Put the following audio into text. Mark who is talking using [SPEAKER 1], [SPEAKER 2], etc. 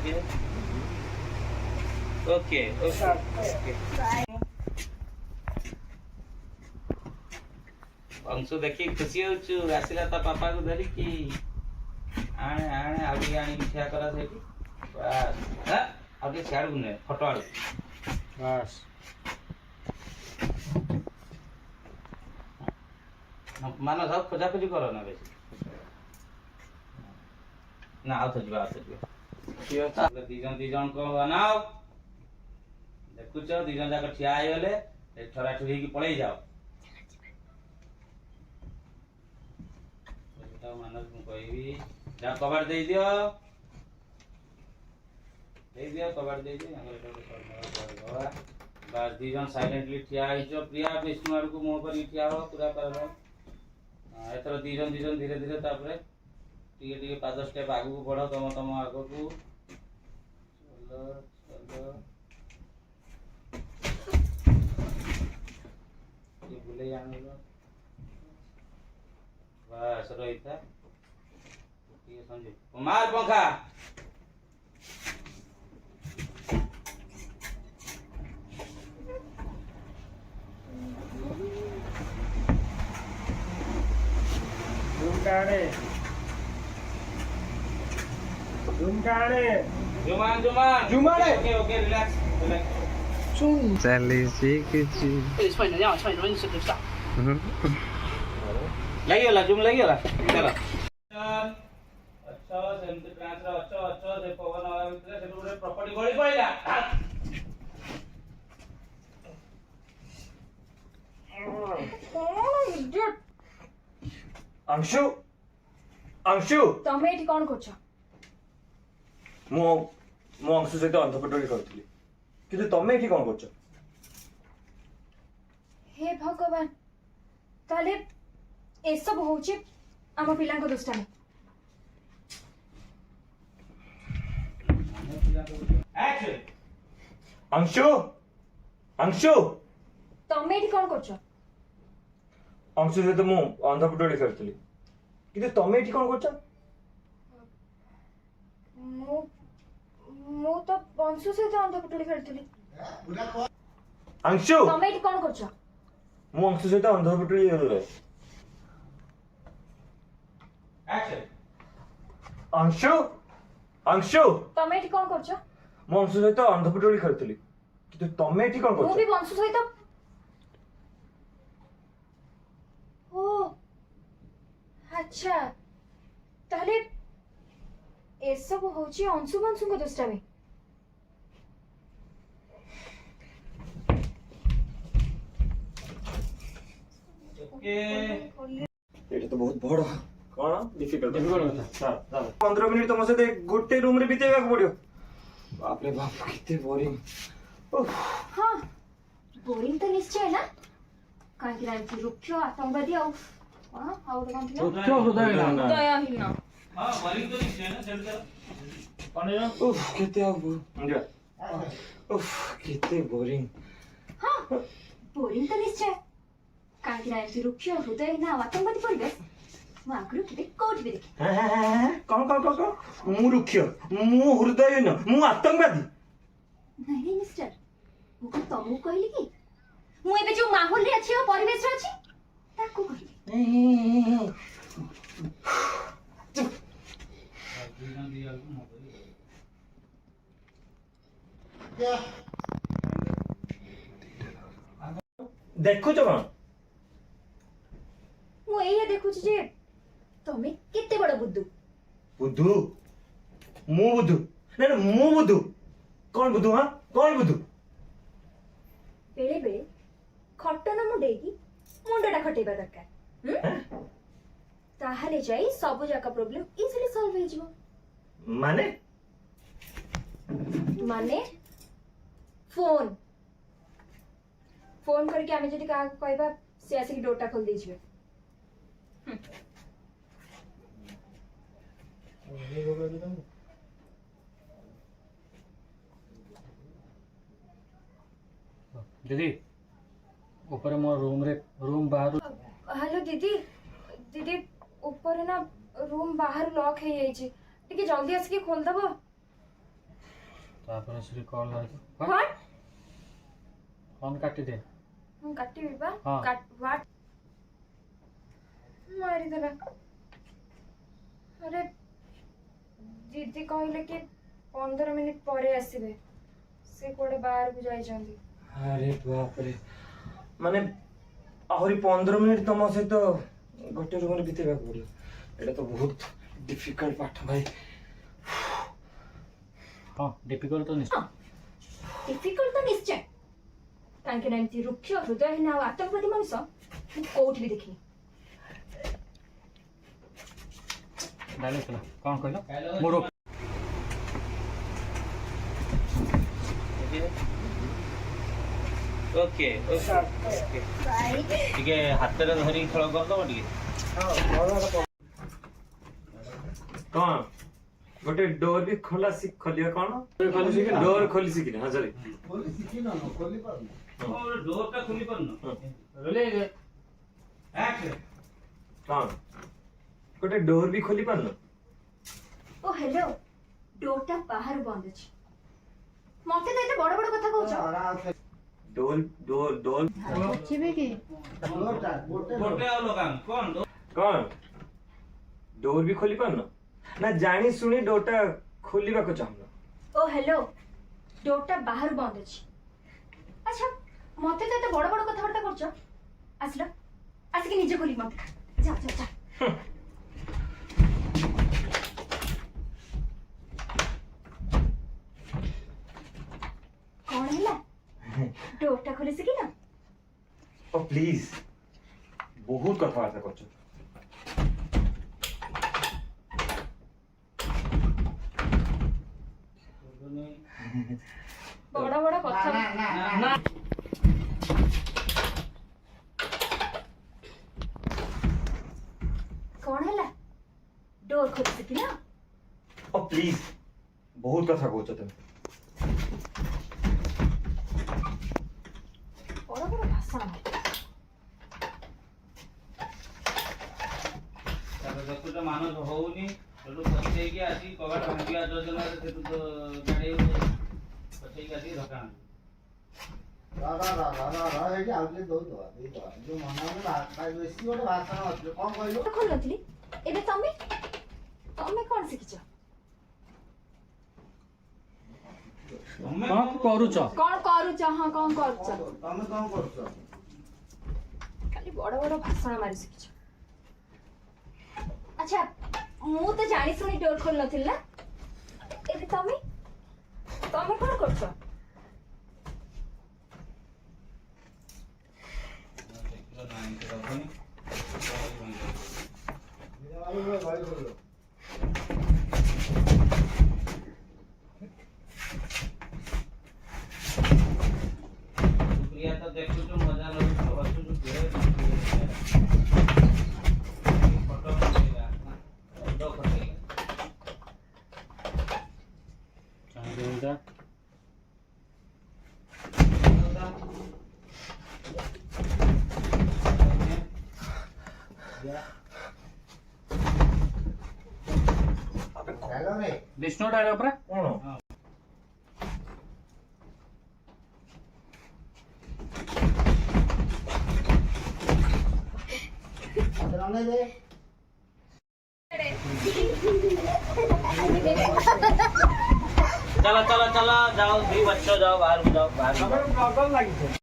[SPEAKER 1] Okay okay Anshu देखी खुशी होचु आसिला ता पापा को धरी की आने आने आगे आनी इच्छा करा सेठी बस हां आगे छाड़ गुने फोटो आड़
[SPEAKER 2] बस
[SPEAKER 1] मानो सब खोजा खोजी करो ना बेसी ना आओ तो कियो ता दी जन को बनाओ देखु छ दी जन जाक ठिया आइ गले ए ठरा ठुरी की पळेई जाओ तो मानस मु कहबी जा कवर दे दियो कवर दे दियो हमर तो बस दी जन साइलेंटली ठिया आइ छ प्रिया विष्णु आर को मुंह पर ठिया हो पूरा कर एथर दी जन धीरे धीरे तापरे टिके टिके 5 स्टेप आगु को बढ़ो तम आगु को चलो चलो ये भूले जाने लो बस रोहिता टिके समझे कुमार पंखा जुमान ओके ओके रिलैक्स
[SPEAKER 3] चली सी किसी
[SPEAKER 1] लगी जुम लगी चलो अच्छा सेमती ट्रांस रा अच्छा से पवन वाला भितर से पूरे प्रॉपर्टी गळी पळिला
[SPEAKER 2] अंशु अंशु
[SPEAKER 4] तमे एठी कोन करछ
[SPEAKER 2] मो मो अंशु सहित अंधपटोरी करथिली किंतु तमे एठी कोन करछ
[SPEAKER 4] हे भगवान ताले ए सब होउची आम पिला को दुष्टामी
[SPEAKER 1] एक्शन
[SPEAKER 2] अंशु अंशु
[SPEAKER 4] तमे एठी कोन करछ
[SPEAKER 2] अंशु सहित मो अंधपटोरी करथिली किंतु तमे एठी कोन करछ
[SPEAKER 4] मु मु तो अंशु सहित अंधपटोली खेलथली
[SPEAKER 2] अंशु
[SPEAKER 4] तमे एठी कोन करछ
[SPEAKER 2] मो अंशु सहित अंधपटोरी
[SPEAKER 1] एक्शन
[SPEAKER 2] अंशु अंशु
[SPEAKER 4] तमे एठी कोन करछ
[SPEAKER 2] मो अंशु सहित अंधपटोरी करथिली किंतु तमे एठी कोन
[SPEAKER 4] मु
[SPEAKER 2] करछ
[SPEAKER 4] भी अंशु सहित ओ अच्छा ताले ए सब होउची अंशु बंशु को दुष्टामी
[SPEAKER 1] ओके
[SPEAKER 2] एटा तो बहुत बड़ कोन डिफिकल्ट था 15 मिनिट तुम से गोटे रूम रे बितेगा पड़ियो बाप रे बाप कितने बोरिंग
[SPEAKER 4] हाँ बोरिंग तो निश्चय ना काहे कि रुक्ष आतंकवादी आउ हां आउ तो कौन
[SPEAKER 2] क्या हृदय ना
[SPEAKER 4] दयाहीन
[SPEAKER 1] हां बोरिंग तो नहीं है ना सेट कर
[SPEAKER 2] कौन है उफ कितने उफ कितने बोरिंग
[SPEAKER 4] हाँ बोरिंग तो निश्चय काहे कि रुक्ष हृदयहीन आतंकवादी परिवेश ମୁଁ ଆଗରୁ କେବେ କୋଉଠି ବି ଦେଖି
[SPEAKER 2] कौन मु रुक्ष मु हृदय न मु आतंकवादी
[SPEAKER 4] नहीं नहीं मिस्टर ମୁଁ କଣ ତମକୁ କହିଲି କି ମୁଁ ଏବେ ଯୋଉ ମାହୋଲରେ ଅଛି ଓ ପରିବେଶରେ ଅଛି ତାକୁ କହିଲି
[SPEAKER 2] देखु तो कौन
[SPEAKER 4] ମୁଁ ଏଇଆ ଦେଖୁଛି ଯେ ତମେ କେତେ ବଡ ବୁद्धୁ
[SPEAKER 2] बुद्धू मु बुद्धू ना ना मु बुद्धू कौन बुद्धू हाँ कौन बुद्धू
[SPEAKER 4] ବେଳେ ବେଳେ ଖଟନ ମୁଣ୍ଡେଇକି ମୁଣ୍ଡଟା ଖଟେଇବା ଦରକାର ତାହେଲେ ଯାଇ ସବୁ ଯାକ ପ୍ରୋବ୍ଲେମ ଇଜିଲି ସଲ୍ଭ ହେଇଯିବ
[SPEAKER 2] माने
[SPEAKER 4] ମାନେ ଫୋନ ଫୋନ କରିକି ଆମେ ଯଦି କାହାକୁ କହିବା ସେ ଆସିକି ଡୋରଟା ଖୋଲି ଦେଇଯିବେ
[SPEAKER 5] दीदी ऊपर मो रूम बाहर
[SPEAKER 4] हेलो दीदी दीदी ऊपर ना रूम बाहर लॉक है टिके जल्दी आसिक खोल दबो
[SPEAKER 5] तापर श्री कॉल कर
[SPEAKER 4] व्हाट
[SPEAKER 5] फोन काटी दे
[SPEAKER 4] हम काटिबी बा
[SPEAKER 5] हाँ।
[SPEAKER 4] काट व्हाट मारी देला अरे दीदी कहले कि 15 मिनिट परे आसीबे से कोडे बाहर को जाई जंदी
[SPEAKER 2] अरे बाप रे माने आहरी 15 मिनिट तुम सहित गोटे रूम रे बितेबा पड़ियो एटा तो बहुत डिफिकल्ट पाठ भाई
[SPEAKER 5] हाँ डिफिकल्ट तो निश्चय
[SPEAKER 4] डिफिकल्ट तो निश्चय कांके ना एमती रुक्ष हृदयहीन आ आतंकवादी मनुष्य मैं कोउठ भी देखी
[SPEAKER 5] डायलॉग चला कौन कहलो
[SPEAKER 1] हेलो
[SPEAKER 5] मोरो
[SPEAKER 1] ओके ओके
[SPEAKER 4] बाय
[SPEAKER 1] टिके हाथ रे धरी खेल कर दो टिके
[SPEAKER 2] कौन गोटे डोर भी खोला खोलिया कौन
[SPEAKER 5] खोली सी कि ना?
[SPEAKER 2] डोर खोली सी कि ना जरे
[SPEAKER 1] और डोर टा खुली परनो
[SPEAKER 5] रोले
[SPEAKER 1] एक्शन
[SPEAKER 2] कौन गोटे डोर भी खोली पारनो
[SPEAKER 4] ओ हेलो डोरटा बाहर बंद अछि मते तो एते बड़ बड़ कथा कहउछ
[SPEAKER 2] डोर डोर डोर
[SPEAKER 4] बचिबे की
[SPEAKER 1] गोटे आ लोगान कौन दो
[SPEAKER 2] कौन डोर भी खोली पारनो ना जानी सुनी डोरटा खोलिबा को चाहनो
[SPEAKER 4] ओ हेलो डोरटा बाहर बंद अछि अच्छा मते तो एते बड़ बड़ कथा वार्ता करछ आसला आसिके निजे खोली मत जा जा जा कौन हैला डोरटा खोली से कि ना
[SPEAKER 2] ओ प्लीज बहुत कथबार्ता करछ
[SPEAKER 4] बड़ बड़ कथा
[SPEAKER 1] ना
[SPEAKER 4] कौन हैला डोर खोली से कि ना
[SPEAKER 2] ओ प्लीज बहुत कथा कहछ तुम
[SPEAKER 4] बड़ बड़ भाषा
[SPEAKER 1] ତାପରେ ଦେଖୁଛ ମାନସ ହଉନି ସେଠୁ ପଛେଇକି ଆସି କବାଟ ଭାଙ୍ଗିବା ଯୋଜନାରେ ସେଠୁ ତ ଗାଡ଼ି ପଛେଇକି ଆସିକି ଧକ୍କା
[SPEAKER 4] खोल नथली एबे तमे तमे कौन शिखिछ
[SPEAKER 1] ତମେ
[SPEAKER 5] कौन करूच
[SPEAKER 4] कौन करूछ हां कौन करूछ खाली बड़ बड़ भाषण मारी शिखिछ अच्छा मु तो जानी सुनी डोर खोल नथिल ना एबे तमे तमे कौन करछ
[SPEAKER 1] ପ୍ରିୟା ତ ଦେଖୁଛୁ ମଜା ଲାଗୁଛୁ ହସୁଛୁ ଫଟୋ ଉଠେଇବା ଫଟୋ ଫଟେଇବା
[SPEAKER 5] विष्णु डायलॉग पर
[SPEAKER 2] कौन
[SPEAKER 1] चलो चलो चलो जाओ भी बच्चों जाओ बाहर को जाओ बाहर को जाओ।